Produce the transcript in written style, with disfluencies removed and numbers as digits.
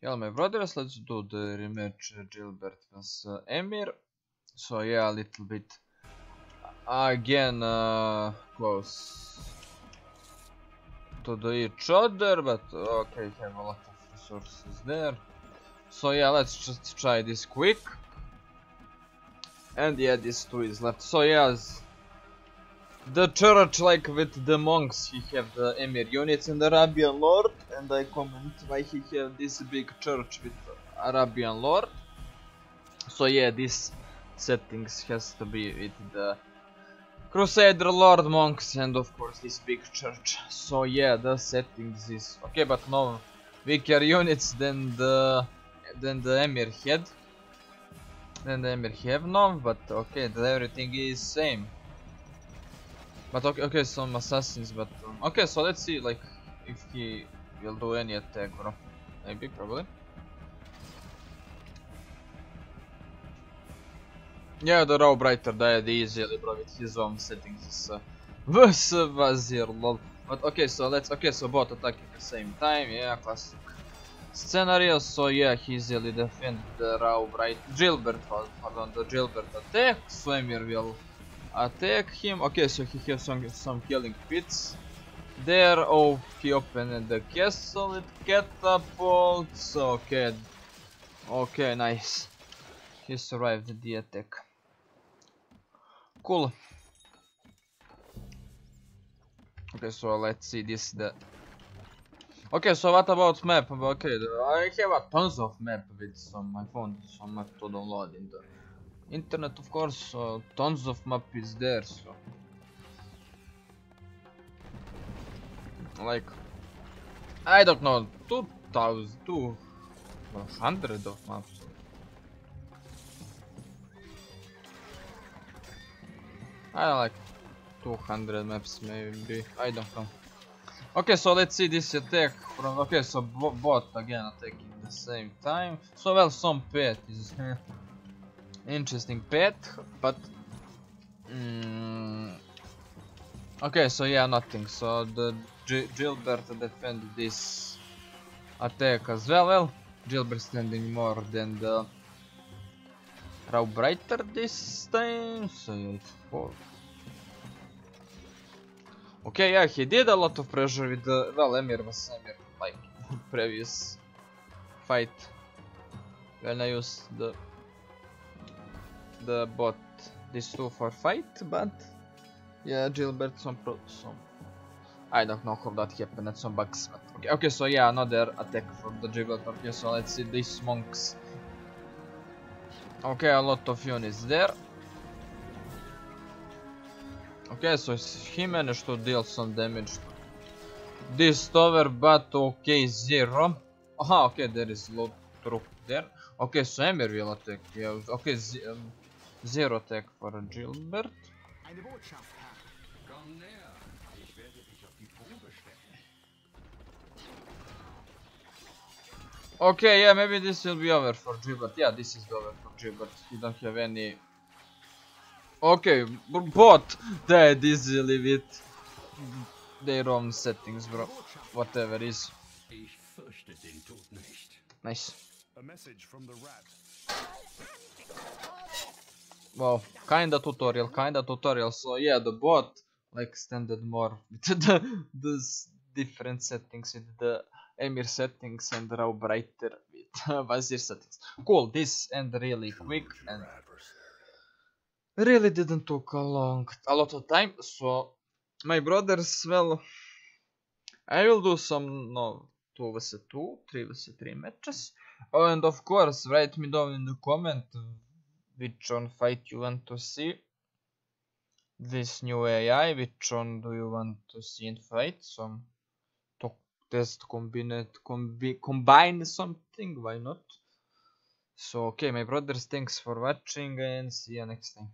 Yeah, my brothers, let's do the rematch Gilbert vs Emir. So yeah, a little bit again close to each other, but okay, have a lot of resources there. So yeah, let's just try this quick. And yeah, this 2 is left. So yeah, the church, like with the monks, he have the Emir units in the Arabian Lord, and I comment why he have this big church with Arabian Lord. So yeah, this settings has to be with the Crusader Lord monks and of course this big church. So yeah, the settings is okay, but no weaker units than the Emir had. Then the Emir have no, but okay, everything is same. But okay, some assassins, but okay, so let's see like if he will do any attack, bro. Maybe, probably. Yeah, the Raw Brighter died easily, bro, with his own settings. Vs Vazir, lol. But okay, so so both attack at the same time, yeah, classic scenario. So yeah, he easily defend the Raw Bright Gilbert, pardon, the Gilbert attack. So Emir will attack him. Okay, so he has some killing pits. There, oh, he opened the castle with catapults. Okay, nice. He survived the attack. Cool. Okay, so let's see this. Okay, so what about map? Okay, I have a tons of map with my phone, some map to download in the internet, of course. So tons of map is there. So like I don't know, 200 of maps. I don't like 200 maps maybe. I don't know. Okay, so let's see this attack from. Okay, so bot again attacking at the same time. So well, some pet is interesting pet, but okay, so yeah, nothing. So the Gilbert defended this attack as well. Well, Gilbert standing more than the Raw Brighter this time. So yeah, it's 4. Okay, yeah, he did a lot of pressure with the. Well, Emir was Emir, like previous fight when I used the bot this 2 for fight, but yeah, Gilbert some I don't know how that happened, some bugs. But okay, so yeah, another attack from the Gilbert. Okay, so let's see these monks. Okay, a lot of units there. Okay, so he managed to deal some damage to this tower, but okay, 0. Aha, okay, there is low troop there. Okay, so Emir will attack. Yeah, okay, 0 attack for Gilbert. Okay, yeah, maybe this will be over for Gilbert. Yeah, this is over for Gilbert. He don't have any. Okay, bot died easily with their own settings, bro. Whatever is. Nice. Wow, kinda tutorial. So yeah, the bot like extended more with the different settings with the Emir settings and Raw Brighter with Vazir settings. Cool, this end really quick and really didn't took a lot of time. So my brothers, well, I will do some 2 vs 2, 3 vs 3 matches. Oh, and of course, write me down in the comment which one fight you want to see. This new AI, which one do you want to see in fight? Some to test combine something, why not? So okay, my brothers, thanks for watching and see you next time.